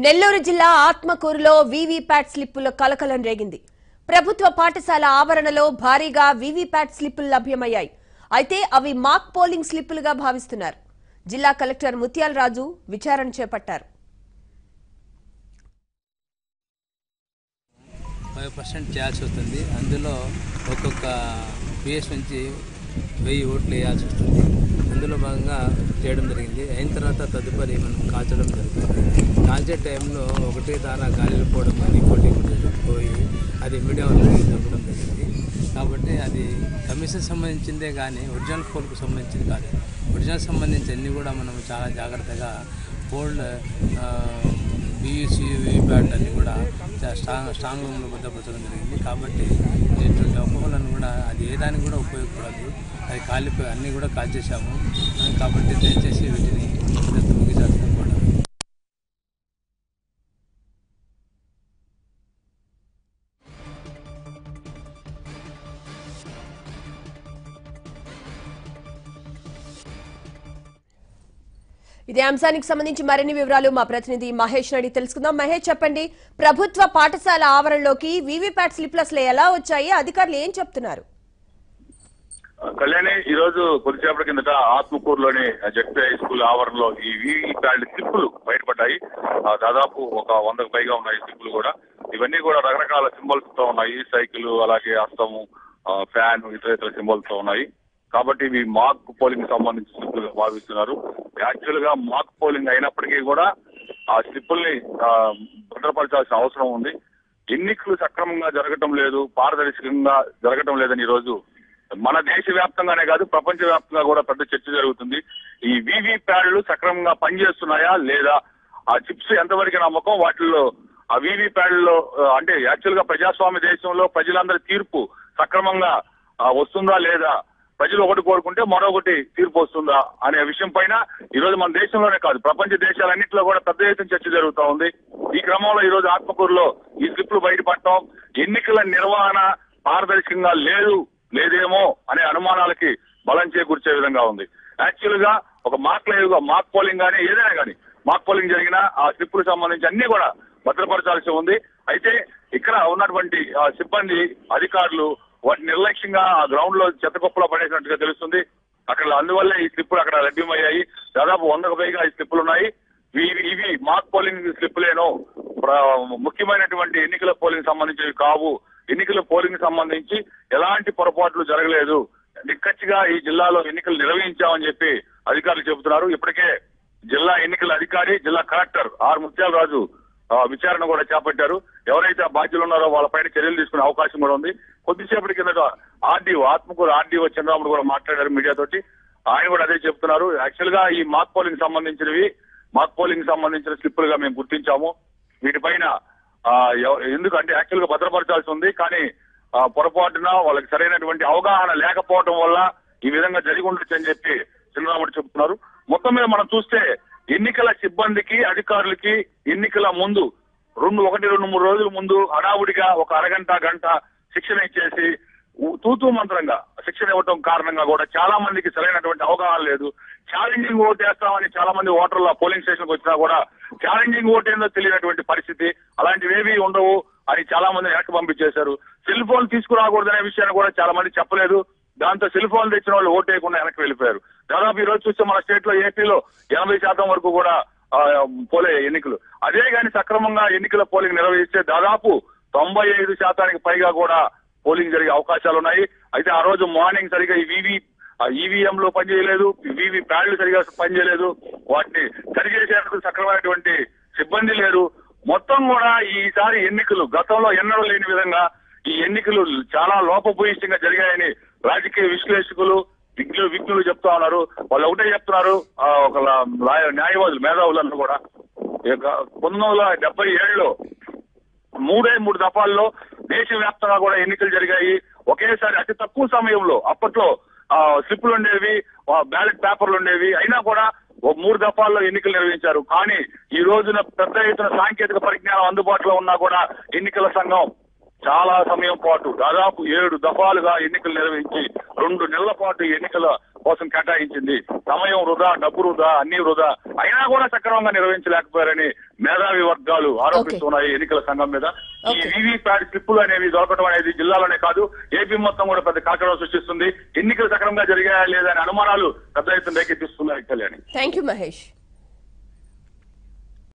నెల్లూరు జిల్లా ఆత్మకూరులో వీవీప్యాట్ స్లిప్పుల కలకలం రేగింది. ప్రభుత్వ పాఠశాల ఆవరణలో భారీగా వీవీప్యాట్ స్లిప్పులు లభ్యమయ్యాయి. అయితే అవి మాక్ పోలింగ్ స్లిప్పులుగా భావిస్తున్నారు. జిల్లా కలెక్టర్ ముత్యాల రాజు విచారణ చేపట్టారు. 5% చేయాల్సి వస్తుంది. అందులో ఒక్కొక్క పిఎస్ నుంచి 1000 ఓట్లు వేయాల్సి వస్తుంది. అందులో భాగంగా చేయడం జరిగింది. అయిన తర్వాత తదుపరి మనం కాల్చడం జరుగుతుంది. కాల్చే టైంలో ఒకటే దానా గాలిలో పోవడం కానీ ఇంకోటి పోయి అది మీడియా వాళ్ళకి దొరకడం జరిగింది. కాబట్టి అది కమిషన్ సంబంధించిందే కానీ ఒరిజినల్ పోల్కు సంబంధించింది కాదు. ఒరిజినల్ సంబంధించి అన్నీ కూడా మనం చాలా జాగ్రత్తగా పోల్ బీయూసీ వీవీప్యాట్ అన్నీ కూడా స్ట్రాంగ్ రూమ్లో భద్రపరచడం జరిగింది. కాబట్టి ఇటువంటి అపోహలను కూడా అది ఏ దానికి కూడా ఉపయోగపడదు. అది కాలిపోయి అన్నీ కూడా కాల్చేసాము. కాబట్టి దయచేసి వీటిని ముగిసాల్సిన కూడా. ఇదే అంశానికి సంబంధించి మరిన్ని వివరాలు మా ప్రతినిధి మహేష్ అడిగి తెలుసుకుందాం. మహేష్, చెప్పండి, ప్రభుత్వ పాఠశాల ఆవరణలోకి వీవీప్యాట్ స్లిప్లు అసలు ఎలా వచ్చాయి? అధికారులు ఏం చెప్తున్నారు? కళ్యాణి, ఈ రోజు కొద్దిసేపటి కిందట ఆత్మకూరులోని జెడ్పీఐ స్కూల్ ఆవరణలో ఈ వీవీప్యాట్ స్లిప్పులు బయటపడ్డాయి. దాదాపు ఒక 100కు పైగా ఉన్నాయి స్లిప్పులు కూడా. ఇవన్నీ కూడా రకరకాల సింబల్స్ తో ఉన్నాయి. సైకిల్, అలాగే హస్తము, ఫ్యాన్, ఇతర సింబల్స్ తో ఉన్నాయి. కాబట్టి ఇవి మాక్ పోలింగ్ సంబంధించిన స్లిప్పులుగా భావిస్తున్నారు. యాక్చువల్ గా మాక్ పోలింగ్ అయినప్పటికీ కూడా ఆ స్లిప్పుల్ని భద్రపరచాల్సిన అవసరం ఉంది. ఎన్నికలు సక్రమంగా జరగటం లేదు, పారదర్శకంగా జరగటం లేదని ఈ రోజు మన దేశవ్యాప్తంగానే కాదు ప్రపంచ వ్యాప్తంగా కూడా పెద్ద చర్చ జరుగుతుంది. ఈ వీవీప్యాడ్లు సక్రమంగా పనిచేస్తున్నాయా లేదా, ఆ చిప్స్ ఎంతవరకు నమ్మకం, వాటిల్లో ఆ వీవీప్యాడ్లో అంటే యాక్చువల్ గా ప్రజాస్వామ్య దేశంలో ప్రజలందరి తీర్పు సక్రమంగా వస్తుందా లేదా, ప్రజలు ఒకటి కోరుకుంటే మరొకటి తీర్పు వస్తుందా అనే విషయం పైన ఈ రోజు మన దేశంలోనే కాదు ప్రపంచ దేశాలన్నింటిలో కూడా పెద్ద ఎత్తున చర్చ జరుగుతూ ఉంది. ఈ క్రమంలో ఈ రోజు ఆత్మకూరులో ఈ స్లిప్లు బయటపడటం ఎన్నికల నిర్వహణ పారదర్శకంగా లేదేమో అనే అనుమానాలకి బలం చేకూర్చే విధంగా ఉంది. యాక్చువల్ గా ఒక మాక్ పోలింగ్ కానీ ఏదైనా కానీ మాక్ పోలింగ్ జరిగిన ఆ స్లిప్పులకు సంబంధించి అన్ని కూడా భద్రపరచాల్సి ఉంది. అయితే ఇక్కడ ఉన్నటువంటి సిబ్బంది అధికారులు వాటిని నిర్లక్ష్యంగా ఆ గ్రౌండ్ లో చెత్త కుప్పలో పడేసినట్టుగా తెలుస్తుంది. అక్కడ అందువల్ల ఈ స్లిప్పులు అక్కడ లభ్యమయ్యాయి. దాదాపు 100కు పైగా ఈ స్లిప్పులు ఉన్నాయి. ఇవి మాక్ పోలింగ్ స్లిప్పులేనో ముఖ్యమైనటువంటి ఎన్నికల పోలింగ్ సంబంధించినవి కావు. ఎన్నికల పోలింగ్ సంబంధించి ఎలాంటి పొరపాట్లు జరగలేదు, నిక్కచ్చిగా ఈ జిల్లాలో ఎన్నికలు నిర్వహించామని చెప్పి అధికారులు చెబుతున్నారు. ఇప్పటికే జిల్లా ఎన్నికల అధికారి జిల్లా కలెక్టర్ ఆర్ ముత్యాల రాజు విచారణ కూడా చేపట్టారు. ఎవరైతే ఆ బాధ్యులు ఉన్నారో వాళ్ళపైన చర్యలు తీసుకునే అవకాశం కూడా ఉంది. కొద్దిసేపటి కిందట ఆత్మకూరు ఆర్డీఓ చంద్రరాముడు కూడా మాట్లాడారు మీడియాతోటి. ఆయన కూడా అదే చెప్తున్నారు. యాక్చువల్ గా ఈ మాక్ పోలింగ్ సంబంధించిన స్లిప్పులుగా మేము గుర్తించాము. వీటిపైన ఎందుకంటే యాక్చువల్ గా భద్రపరచాల్సి ఉంది. కానీ పొరపాటున వాళ్ళకి సరైనటువంటి అవగాహన లేకపోవడం వల్ల ఈ విధంగా జరిగి ఉండొచ్చు అని చెప్పి చంద్రరాముడు చెప్తున్నారు. మొత్తం మీద మనం చూస్తే ఎన్నికల సిబ్బందికి అధికారులకి ఎన్నికల ముందు 2-3 రోజుల ముందు హడావుడిగా ఒక గంట శిక్షణ ఇచ్చేసి తూతూ మంత్రంగా శిక్షణ ఇవ్వడం కారణంగా కూడా చాలా మందికి సరైనటువంటి అవగాహన లేదు. ఛాలెంజింగ్ ఓటు వేస్తామని చాలా మంది ఓటర్లు పోలింగ్ స్టేషన్కి వచ్చినా కూడా ఛాలెంజింగ్ ఓటు ఏందో తెలియనటువంటి పరిస్థితి. అలాంటివి ఏవి ఉండవు అని చాలా మంది వెనక్కి పంపించేశారు. సెల్ ఫోన్ తీసుకురాకూడదనే విషయాన్ని కూడా చాలా మంది చెప్పలేదు. దాంతో సెల్ ఫోన్ తెచ్చిన వాళ్ళు ఓటు వేయకుండా వెనక్కి వెళ్ళిపోయారు. దాదాపు ఈ రోజు చూస్తే మన స్టేట్ లో ఏపీలో 80% వరకు కూడా పోలే ఎన్నికలు. అదే కానీ సక్రమంగా ఎన్నికల పోలింగ్ నిర్వహిస్తే దాదాపు 95% పైగా కూడా పోలింగ్ జరిగే అవకాశాలు ఉన్నాయి. అయితే ఆ రోజు మార్నింగ్ సరిగా ఈవీఎంలు పనిచేయలేదు, వీవీప్యాడ్లు సరిగా పనిచేయలేదు, వాటిని సరిచేసేందుకు సక్రమైనటువంటి సిబ్బంది లేరు. మొత్తం కూడా ఈసారి ఎన్నికలు గతంలో ఎన్నడూ లేని విధంగా ఈ ఎన్నికలు చాలా లోపభూయిష్టంగా జరిగాయని రాజకీయ విశ్లేషకులు విజ్ఞులు చెప్తా ఉన్నారు. వాళ్ళు ఒకటే చెప్తున్నారు, ఒక న్యాయవాదులు మేధావులందరూ కూడా 1977లో 3 దఫాల్లో దేశవ్యాప్తంగా కూడా ఎన్నికలు జరిగాయి. ఒకేసారి అతి తక్కువ సమయంలో అప్పట్లో స్లిప్పులు ఉండేవి, బ్యాలెట్ పేపర్లు ఉండేవి. అయినా కూడా 3 దఫాల్లో ఎన్నికలు నిర్వహించారు. కానీ ఈ రోజున పెద్ద ఎత్తున సాంకేతిక పరిజ్ఞానం అందుబాటులో ఉన్నా కూడా ఎన్నికల సంఘం చాలా సమయం పాటు దాదాపు 7 దఫాలుగా ఎన్నికలు నిర్వహించి 2 నెలల పాటు ఎన్నికల కోసం కేటాయించింది. సమయం వృధా, డబ్బు వృధా, అన్ని వృధా, అయినా కూడా సక్రమంగా నిర్వహించలేకపోయారని మేధావి వర్గాలు ఆరోపిస్తున్నాయి ఎన్నికల సంఘం మీద. ఈ వీవీప్యాట్ స్లిప్పులు అనేవి దొరకడం అనేది జిల్లాలోనే కాదు ఏపీ మొత్తం కూడా పెద్ద కాకడం సృష్టిస్తుంది. ఎన్నికలు సక్రమంగా జరిగాయా లేదా అనే అనుమానాలు పెద్ద ఎత్తున రేకెత్తిస్తున్నాయి. కళ్యాణి. Thank you Mahesh.